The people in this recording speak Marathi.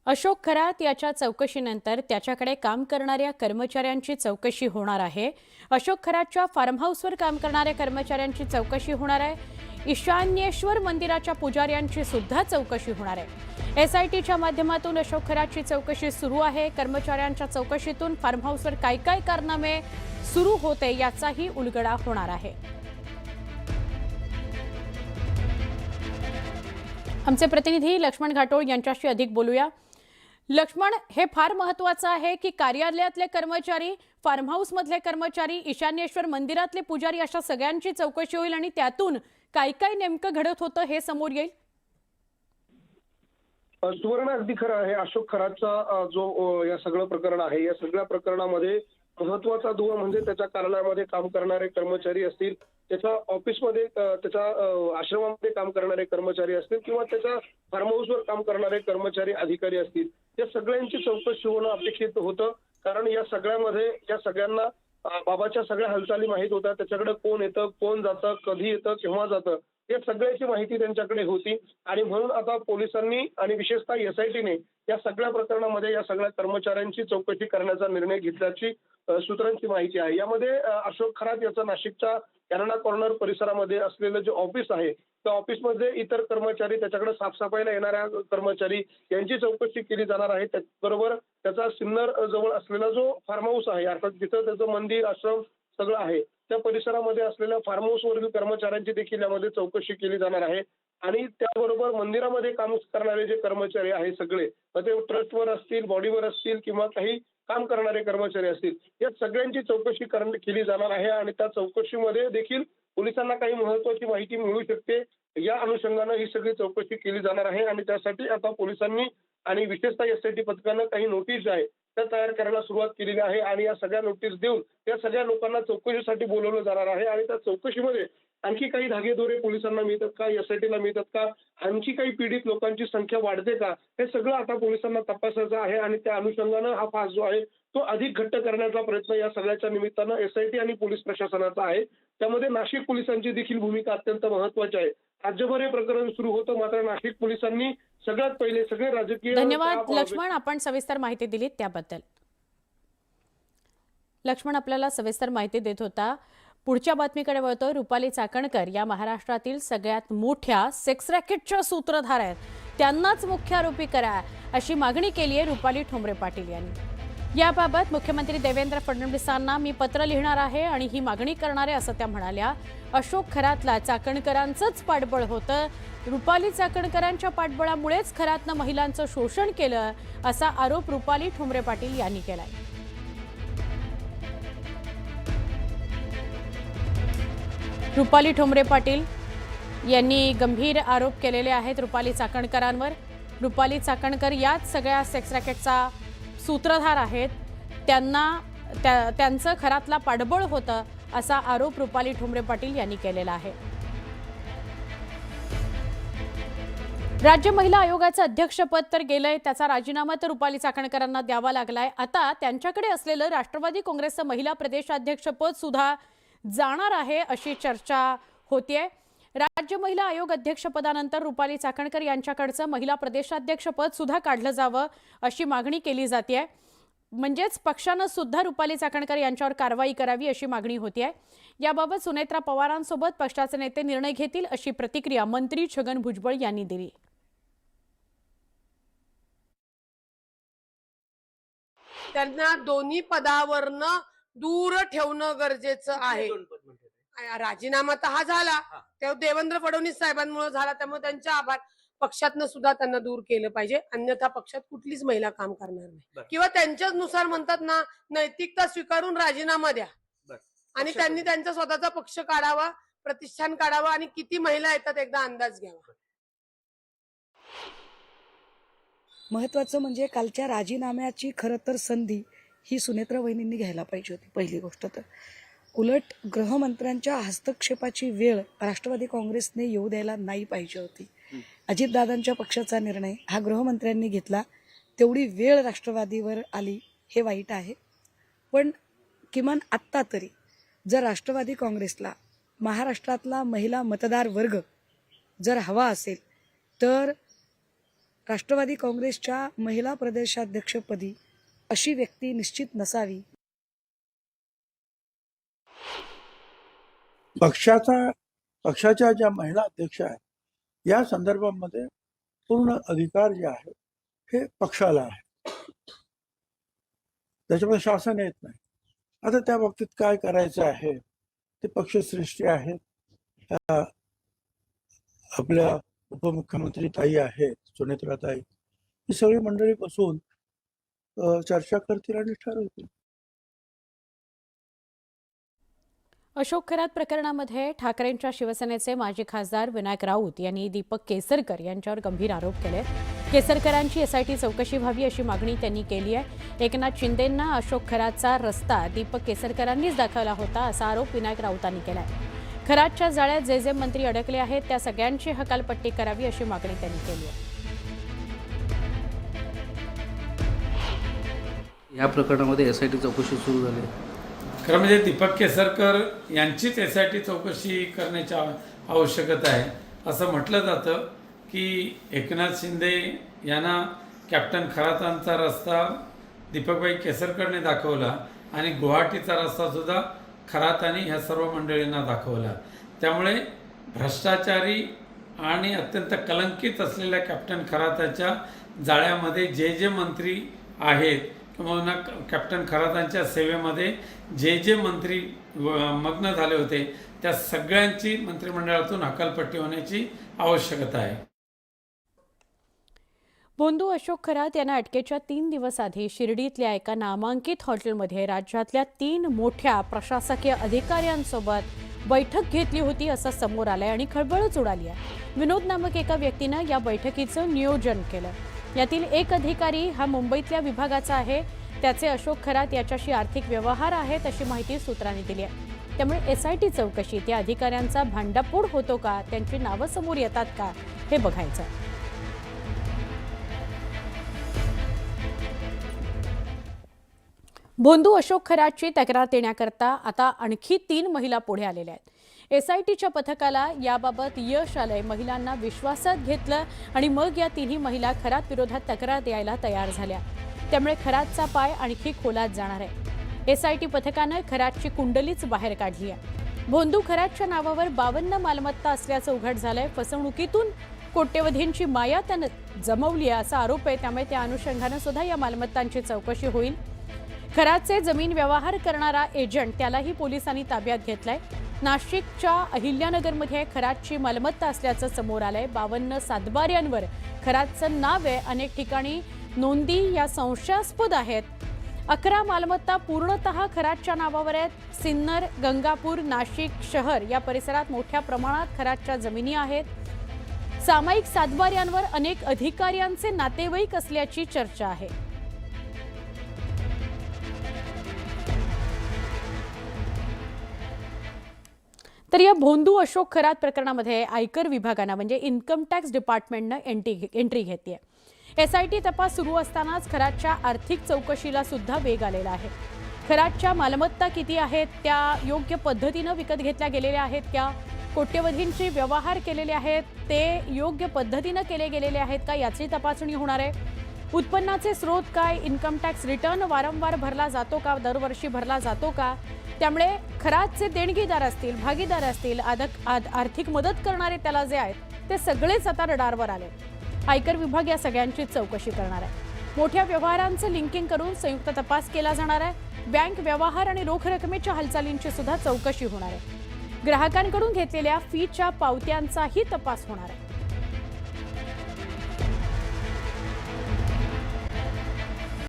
अशोक खरात याच्या चौकशीनंतर त्याच्याकडे काम करणाऱ्या कर्मचाऱ्यांची चौकशी होणार आहे। अशोक खरातच्या फार्म हाऊसवर काम करणाऱ्या कर्मचाऱ्यांची चौकशी होणार आहे। ईशान्येश्वर मंदिराच्या पुजाऱ्यांची सुद्धा चौकशी होणार आहे। एसआयटीच्या माध्यमातून अशोक खरातची चौकशी सुरू आहे। कर्मचाऱ्यांच्या चौकशीतून फार्म हाऊसवर काय काय कारनामे सुरू होते याचाही उलगडा होणार आहे। आमचे प्रतिनिधी लक्ष्मण घाटोळ यांच्याशी अधिक बोलूया। लक्ष्मण, हे फार महत्त्वाचं आहे की कार्यालयातले कर्मचारी, फार्म हाऊस मधले कर्मचारी, ईशान्येश्वर मंदिरातले पुजारी अशा सगळ्यांची चौकशी होईल आणि त्यातून काय काय नेमकं घडत होतं हे समोर येईल। सुवर्ण अगदी खरं आहे। अशोक खरातचा जो या सगळं प्रकरण आहे, या सगळ्या प्रकरणामध्ये महत्वाचा दुवा म्हणजे त्याच्या कार्यालयामध्ये काम करणारे कर्मचारी असतील, त्याच्या ऑफिसमध्ये त्याच्या आश्रमामध्ये काम करणारे कर्मचारी असतील किंवा त्याच्या फार्म हाऊसवर काम करणारे कर्मचारी अधिकारी असतील, या सगळ्यांची चौकशी होणं अपेक्षित होतं। कारण या सगळ्यामध्ये या सगळ्यांना बाबाच्या सगळ्या हालचाली माहीत होत्या। त्याच्याकडे कोण येतं, कोण जातं, कधी येतं, केव्हा जातं, या सगळ्याची माहिती त्यांच्याकडे होती। आणि म्हणून आता पोलिसांनी आणि विशेषतः एसआयटीने या सगळ्या प्रकरणामध्ये या सगळ्या कर्मचाऱ्यांची चौकशी करण्याचा निर्णय घेतल्याची सूत्रांची माहिती आहे। यामध्ये अशोक खरात याचं नाशिकच्या कॅनडा कॉर्नर परिसरामध्ये असलेलं जे ऑफिस आहे, त्या ऑफिसमध्ये इतर कर्मचारी, त्याच्याकडे साफसफाईला येणाऱ्या कर्मचारी यांची चौकशी केली जाणार आहे। त्याचबरोबर त्याचा सिन्नर जवळ असलेला जो फार्म हाऊस आहे, अर्थात जिथं त्याचं मंदिर, आश्रम सगळं आहे, त्या परिसरामध्ये असलेल्या फार्म हाऊसवरील कर्मचाऱ्यांची देखील यामध्ये चौकशी केली जाणार आहे। आणि त्याबरोबर मंदिरामध्ये काम करणारे जे कर्मचारी आहेत सगळे, ते ट्रस्टवर असतील, बॉडीवर असतील किंवा काही काम करणारे कर्मचारी असतील, या सगळ्यांची चौकशी केली जाणार आहे। आणि त्या चौकशीमध्ये देखील पोलिसांना काही महत्त्वाची माहिती मिळू शकते, या अनुषंगानं ही सगळी चौकशी केली जाणार आहे। आणि त्यासाठी आता पोलिसांनी आणि विशेषतः एसआयटी पथकानं काही नोटीस आहे त्या तयार करायला सुरुवात केलेली आहे। आणि या सगळ्या नोटीस देऊन या सगळ्या लोकांना चौकशीसाठी बोलवलं जाणार आहे। आणि त्या चौकशीमध्ये आणखी काही धागेदोरे पोलिसांना मिळतात का, एसआयटीला मिळतात का, आणखी काही पीडित लोकांची संख्या वाढते का, हे सगळं आता पोलिसांना तपासायचं आहे। आणि त्या अनुषंगानं हा फास जो आहे तो अधिक घट्ट करण्याचा प्रयत्न या सगळ्याच्या निमित्तानं एसआयटी आणि पोलीस प्रशासनाचा आहे। त्यामध्ये नाशिक पोलिसांची देखील भूमिका अत्यंत महत्त्वाची आहे। राज्यभर हे प्रकरण सुरू होतं, मात्र नाशिक पोलिसांनी सगळ्यात पहिले सगळे राजकीय धन्यवाद लक्ष्मण, आपण सविस्तर माहिती दिलीत त्याबद्दल। लक्ष्मण आपल्याला सविस्तर माहिती देत होता। पुढच्या बातमीकडे वळतो। रुपाली चाकणकर या महाराष्ट्रातील सगळ्यात मोठ्या सेक्स रॅकेटच्या सूत्रधार आहेत, त्यांनाच मुख्य आरोपी करा अशी मागणी केली आहे रुपाली ठोंबरे पाटील यांनी। याबाबत मुख्यमंत्री देवेंद्र फडणवीसांना मी पत्र लिहिणार आहे आणि ही मागणी करणार आहे असं त्या म्हणाल्या। अशोक खरातला चाकणकरांचंच पाठबळ होतं, रुपाली चाकणकरांच्या पाठबळामुळेच खरातनं महिलांचं शोषण केलं असा आरोप रुपाली ठोंबरे पाटील यांनी केलाय। रुपाली ठोंबरे पाटील यांनी गंभीर आरोप केलेले आहेत रुपाली चाकणकरांवर। रुपाली चाकणकर याच सगळ्या सेक्स रॅकेटचा सूत्रधार आहेत, त्यांचं खरातला पाठबळ होतं असा आरोप रुपाली ठोंबरे पाटील यांनी केलेला आहे। राज्य महिला आयोगाचं अध्यक्षपद तर गेलंय, त्याचा राजीनामा तर रुपाली चाकणकरांना द्यावा लागलाय। आता त्यांच्याकडे असलेलं राष्ट्रवादी काँग्रेसचं महिला प्रदेशाध्यक्षपद सुद्धा जाणार आहे अशी चर्चा होतीये। राज्य महिला आयोग अध्यक्षपदानंतर रुपाली चाकणकर यांच्याकडचं महिला प्रदेशाध्यक्षपद सुद्धा काढलं जावं अशी मागणी केली जाते। म्हणजेच पक्षानं सुद्धा रुपाली चाकणकर यांच्यावर कारवाई करावी अशी मागणी होतीये। याबाबत सुनेत्रा पवारांसोबत पक्षाचे नेते निर्णय घेतील अशी प्रतिक्रिया मंत्री छगन भुजबळ यांनी दिली। त्यांना दोन्ही पदावरनं दूर ठेवणं गरजेचं आहे। राजीनामा तर हा झाला, तेव्हा देवेंद्र फडणवीस साहेबांमुळे झाला, त्यामुळे त्यांचे आभार। पक्षातनं सुद्धा त्यांना दूर केलं पाहिजे, अन्यथा पक्षात कुठलीच महिला काम करणार नाही। किंवा त्यांच्याच नुसार म्हणतात ना, नैतिकता स्वीकारून राजीनामा द्या आणि त्यांनी त्यांचा स्वतःचा पक्ष काढावा, प्रतिष्ठान काढावा आणि किती महिला येतात एकदा अंदाज घ्यावा। महत्त्वाचं म्हणजे कालच्या राजीनाम्याची खरं तर संधी ही सुनेत्रा वहिनींनी घ्यायला पाहिजे होती पहिली गोष्ट तर। उलट गृहमंत्र्यांच्या हस्तक्षेपाची वेळ राष्ट्रवादी काँग्रेसने येऊ द्यायला नाही पाहिजे होती। अजितदादांच्या पक्षाचा निर्णय हा गृहमंत्र्यांनी घेतला, तेवढी वेळ राष्ट्रवादीवर आली, हे वाईट आहे। पण किमान आत्ता तरी जर राष्ट्रवादी काँग्रेसला महाराष्ट्रातला महिला मतदार वर्ग जर हवा असेल तर राष्ट्रवादी काँग्रेसच्या महिला प्रदेशाध्यक्षपदी अशी व्यक्ती निश्चित नसावी. पक्षाच्या ज्या महिला अध्यक्ष आहेत या संदर्भामध्ये पूर्ण अधिकार जे आहे हे पक्षाला आहे, त्याच्यामध्ये शासन येत नाही. आता त्या बाबतीत काय करायचं आहे ते पक्षश्रेष्ठी आहेत, आपल्या उपमुख्यमंत्री ताई आहेत, सुनेत्राताई, ही सगळी मंडळी बसून चर्चा करतील आणि ठरवतील. अशोक खरात प्रकरणामध्ये ठाकरेंच्या शिवसेनेचे माजी खासदार विनायक राऊत यांनी दीपक केसरकर यांच्यावर गंभीर आरोप केले. केसरकरांची एसआयटी चौकशी व्हावी अशी मागणी त्यांनी केली आहे. एकनाथ शिंदेंना अशोक खरातचा रस्ता दीपक केसरकरांनीच दाखवला होता असा आरोप विनायक राऊतांनी केलाय. खरातच्या जाळ्यात जे मंत्री अडकले आहेत त्या सगळ्यांची हकालपट्टी करावी अशी मागणी त्यांनी केली आहे. या प्रकरणामध्ये एसआयटी चौकशी सुरू झाली. खरं म्हणजे दीपक केसरकर यांचीच एसआयटी चौकशी करण्याची आवश्यकता आहे असं म्हटलं जातं की एकनाथ शिंदे यांना कॅप्टन खरातांचा रस्ता दीपकभाई केसरकरने दाखवला आणि गुवाहाटीचा रस्तासुद्धा खरातांनी ह्या सर्व मंडळींना दाखवला. त्यामुळे भ्रष्टाचारी आणि अत्यंत कलंकित असलेल्या कॅप्टन खराताच्या जाळ्यामध्ये जे मंत्री आहेत किंवा कॅप्टन खरातांच्या सेवेमध्ये जे मंत्री मग्न झाले होते त्या सगळ्यांची मंत्रिमंडळातून हकालपट्टी होण्याची आवश्यकता आहे. भोंदू अशोक खरात यांना अटकेच्या 3 दिवस आधी शिर्डीतल्या एका नामांकित हॉटेलमध्ये राज्यातल्या 3 मोठ्या प्रशासकीय अधिकाऱ्यांसोबत बैठक घेतली होती असं समोर आलंय आणि खळबळच उडाली आहे. विनोद नामक एका व्यक्तीनं या बैठकीचं नियोजन केलं. यातील एक अधिकारी हा मुंबईतल्या विभागाचा आहे. त्याचे अशोक खरात याच्याशी आर्थिक व्यवहार आहेत अशी माहिती सूत्रांनी दिली आहे. त्यामुळे एसआयटी चौकशी त्या अधिकाऱ्यांचा भांडाफोड होतो का, त्यांची नावं समोर येतात का हे बघायचं. भोंदू अशोक खरातची तक्रार देण्याकरता आता आणखी 3 महिला पुढे आलेल्या आहेत. एसआयटीच्या पथकाला याबाबत यश आलंय. महिलांना विश्वासात घेतलं आणि मग या 3ही महिला खरात विरोधात तक्रार द्यायला तयार झाल्या. त्यामुळे खरातचा पाय आणखी खोलात जाणार आहे. एसआयटी पथकानं खरातची कुंडलीच बाहेर काढली आहे. भोंदू खरातच्या नावावर 52 मालमत्ता असल्याचं उघड झालंय. फसवणुकीतून कोट्यवधींची माया त्यानं जमवली आहे असा आरोप आहे. त्यामुळे त्या अनुषंगानं सुद्धा या मालमत्तांची चौकशी होईल. खरातचे जमीन व्यवहार करणारा एजंट त्यालाही पोलिसांनी ताब्यात घेतलाय. नाशिकच्या अहिल्यानगरमध्ये खरातची मालमत्ता असल्याचं समोर आलंय. 52 सातबाऱ्यांवर खरातचं नाव आहे. अनेक ठिकाणी नोंदी या संशयास्पद आहेत. 11 मालमत्ता पूर्णतः खरातच्या नावावर आहेत. सिन्नर, गंगापूर, नाशिक शहर या परिसरात मोठ्या प्रमाणात खरातच्या जमिनी आहेत. सामायिक सातबाऱ्यांवर अनेक अधिकाऱ्यांचे नातेवाईक असल्याची चर्चा आहे. तर या भोंदू अशोक खरात प्रकरणामध्ये आयकर विभागानं म्हणजे इन्कम टॅक्स डिपार्टमेंटनं एंट्री घेतली आहे. एसआयटी तपास सुरू असतानाच खरातच्या आर्थिक चौकशीला सुद्धा वेग आलेला आहे. खरातच्या मालमत्ता किती आहेत, त्या योग्य पद्धतीनं विकत घेतल्या गेलेल्या आहेत का, कोट्यवधींचे व्यवहार केलेले आहेत ते योग्य पद्धतीनं केले गेलेले आहेत का याची तपासणी होणार आहे. उत्पन्नाचे स्रोत काय, इन्कम टॅक्स रिटर्न वारंवार भरला जातो का, दरवर्षी भरला जातो का. त्यामुळे खरातचे देणगीदार असतील, भागीदार असतील, आर्थिक मदत करणारे त्याला जे आहेत ते सगळेच आता रडारवर आले. आयकर विभाग या सगळ्यांची चौकशी करणार आहे. मोठ्या व्यवहारांचं लिंकिंग करून संयुक्त तपास केला जाणार आहे. बँक व्यवहार आणि रोख रकमेच्या हालचालींची सुद्धा चौकशी होणार आहे. ग्राहकांकडून घेतलेल्या फीच्या पावत्यांचाही तपास होणार आहे.